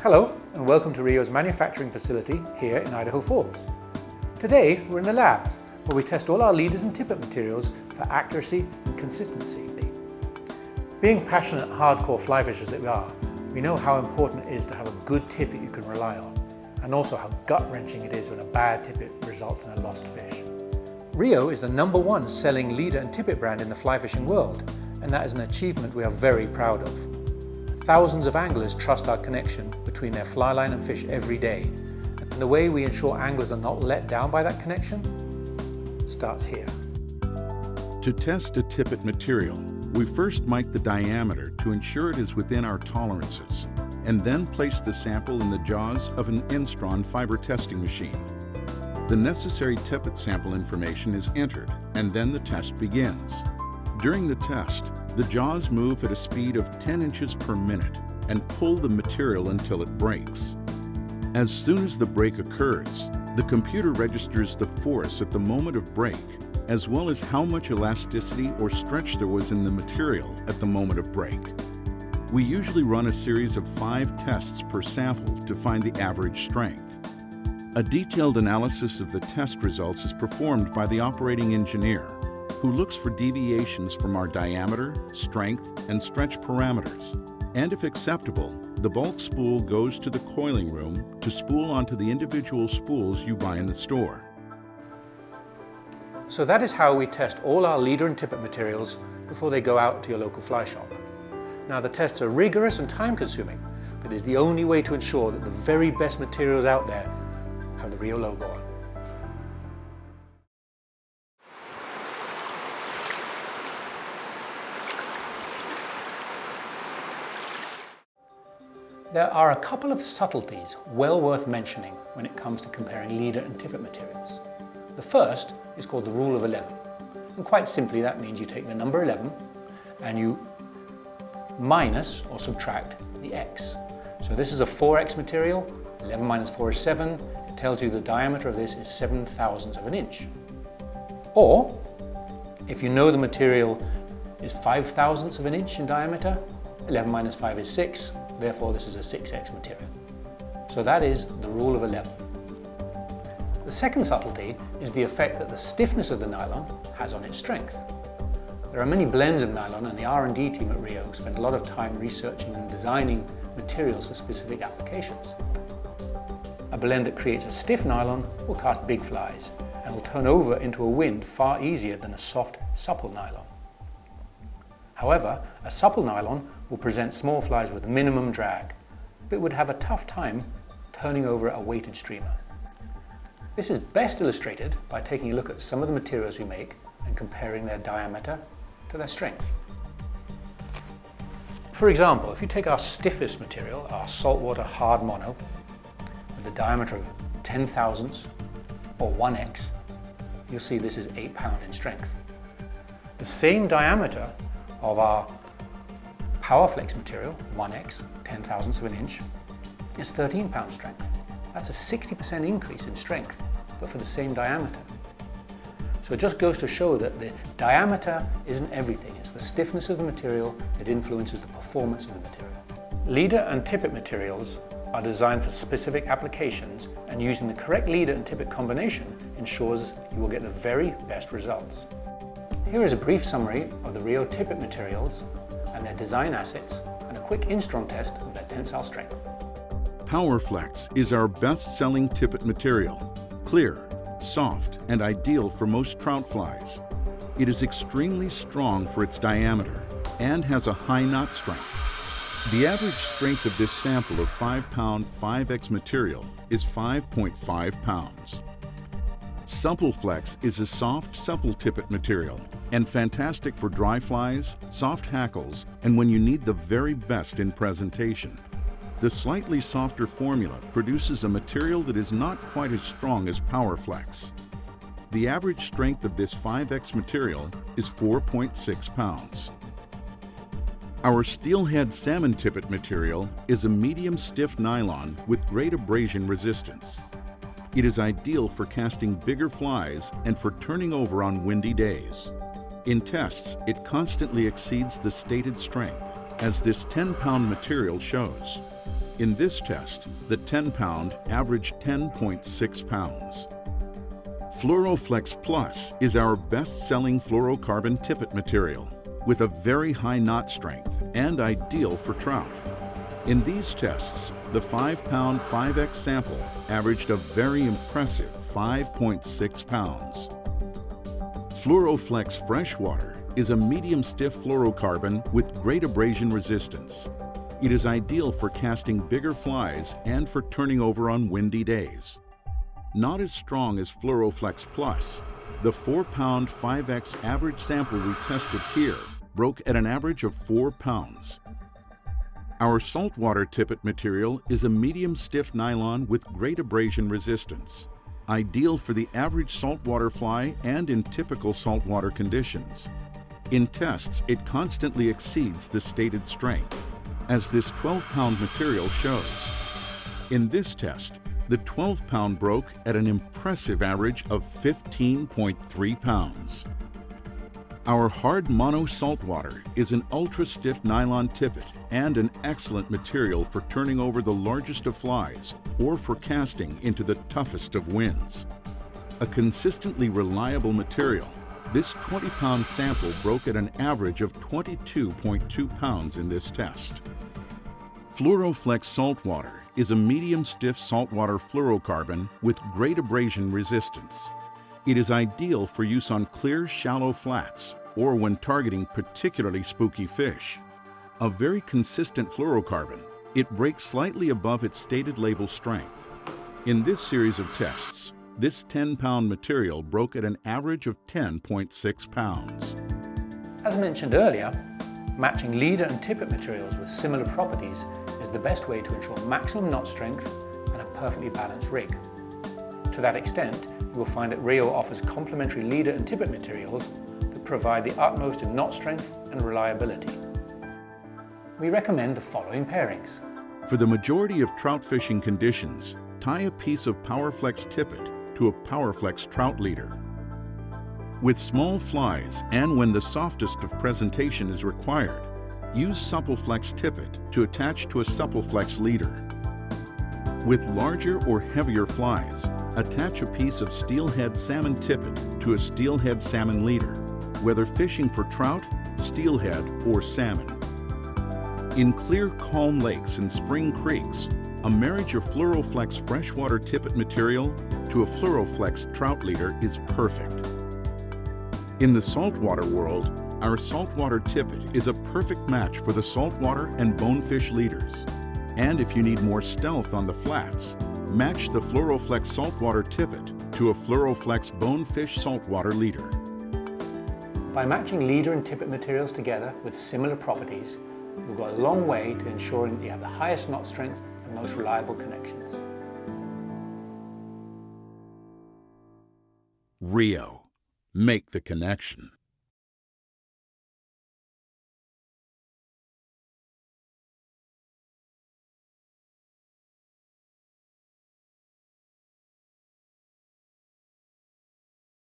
Hello and welcome to Rio's manufacturing facility here in Idaho Falls. Today we're in the lab where we test all our leaders and tippet materials for accuracy and consistency. Being passionate hardcore fly fishers that we are, we know how important it is to have a good tippet you can rely on, and also how gut-wrenching it is when a bad tippet results in a lost fish. Rio is the #1 selling leader and tippet brand in the fly fishing world, and that is an achievement we are very proud of. Thousands of anglers trust our connection between their fly line and fish every day, and the way we ensure anglers are not let down by that connection starts here. To test a tippet material, we first mic the diameter to ensure it is within our tolerances, and then place the sample in the jaws of an Instron fiber testing machine. The necessary tippet sample information is entered, and then the test begins. During the test, the jaws move at a speed of 10 inches per minute and pull the material until it breaks. As soon as the break occurs, the computer registers the force at the moment of break, as well as how much elasticity or stretch there was in the material at the moment of break. We usually run a series of 5 tests per sample to find the average strength. A detailed analysis of the test results is performed by the operating engineer, who looks for deviations from our diameter, strength, and stretch parameters. And if acceptable, the bulk spool goes to the coiling room to spool onto the individual spools you buy in the store. So that is how we test all our leader and tippet materials before they go out to your local fly shop. Now the tests are rigorous and time-consuming, but it is the only way to ensure that the very best materials out there have the Rio logo on. There are a couple of subtleties well worth mentioning when it comes to comparing leader and tippet materials. The first is called the rule of 11. And quite simply that means you take the number 11 and you minus or subtract the x. So this is a 4x material, 11 minus 4 is 7. It tells you the diameter of this is 7/1000 of an inch. Or, if you know the material is 5/1000 of an inch in diameter, 11 minus 5 is 6. Therefore, this is a 6x material. So that is the rule of 11. The second subtlety is the effect that the stiffness of the nylon has on its strength. There are many blends of nylon, and the R&D team at Rio spend a lot of time researching and designing materials for specific applications. A blend that creates a stiff nylon will cast big flies and will turn over into a wind far easier than a soft, supple nylon. However, a supple nylon will present small flies with minimum drag, but would have a tough time turning over a weighted streamer. This is best illustrated by taking a look at some of the materials we make and comparing their diameter to their strength. For example, if you take our stiffest material, our saltwater hard mono, with a diameter of 10/1000 or 1x, you'll see this is 8 pounds in strength. The same diameter of our PowerFlex material, 1x, 10/1000 of an inch, is 13 pound strength. That's a 60% increase in strength, but for the same diameter. So it just goes to show that the diameter isn't everything. It's the stiffness of the material that influences the performance of the material. Leader and tippet materials are designed for specific applications, and using the correct leader and tippet combination ensures you will get the very best results. Here is a brief summary of the Rio tippet materials and their design assets, and a quick Instron test of their tensile strength. PowerFlex is our best-selling tippet material. Clear, soft, and ideal for most trout flies. It is extremely strong for its diameter and has a high knot strength. The average strength of this sample of 5-pound 5X material is 5.5 pounds. SuppleFlex is a soft, supple tippet material and fantastic for dry flies, soft hackles, and when you need the very best in presentation. The slightly softer formula produces a material that is not quite as strong as PowerFlex. The average strength of this 5X material is 4.6 pounds. Our steelhead salmon tippet material is a medium stiff nylon with great abrasion resistance. It is ideal for casting bigger flies and for turning over on windy days. In tests, it constantly exceeds the stated strength, as this 10-pound material shows. In this test, the 10-pound averaged 10.6 pounds. Fluoroflex Plus is our best-selling fluorocarbon tippet material with a very high knot strength and ideal for trout. In these tests, the 5-pound 5X sample averaged a very impressive 5.6 pounds. Fluoroflex Freshwater is a medium-stiff fluorocarbon with great abrasion resistance. It is ideal for casting bigger flies and for turning over on windy days. Not as strong as Fluoroflex Plus, the 4-pound 5X average sample we tested here broke at an average of 4 pounds. Our saltwater tippet material is a medium-stiff nylon with great abrasion resistance, ideal for the average saltwater fly and in typical saltwater conditions. In tests, it constantly exceeds the stated strength, as this 12-pound material shows. In this test, the 12-pound broke at an impressive average of 15.3 pounds. Our hard mono saltwater is an ultra-stiff nylon tippet and an excellent material for turning over the largest of flies or for casting into the toughest of winds. A consistently reliable material, this 20-pound sample broke at an average of 22.2 pounds in this test. Fluoroflex Saltwater is a medium-stiff saltwater fluorocarbon with great abrasion resistance. It is ideal for use on clear, shallow flats or when targeting particularly spooky fish. A very consistent fluorocarbon, it breaks slightly above its stated label strength. In this series of tests, this 10-pound material broke at an average of 10.6 pounds. As mentioned earlier, matching leader and tippet materials with similar properties is the best way to ensure maximum knot strength and a perfectly balanced rig. To that extent, you will find that Rio offers complementary leader and tippet materials that provide the utmost in knot strength and reliability. We recommend the following pairings. For the majority of trout fishing conditions, tie a piece of PowerFlex tippet to a PowerFlex trout leader. With small flies and when the softest of presentation is required, use SuppleFlex tippet to attach to a SuppleFlex leader. With larger or heavier flies, attach a piece of steelhead salmon tippet to a steelhead salmon leader, whether fishing for trout, steelhead, or salmon. In clear, calm lakes and spring creeks, a marriage of Fluoroflex freshwater tippet material to a Fluoroflex trout leader is perfect. In the saltwater world, our saltwater tippet is a perfect match for the saltwater and bonefish leaders. And if you need more stealth on the flats, match the Fluoroflex saltwater tippet to a Fluoroflex bonefish saltwater leader. By matching leader and tippet materials together with similar properties, you'll go a long way to ensuring that you have the highest knot strength and most reliable connections. Rio. Make the connection.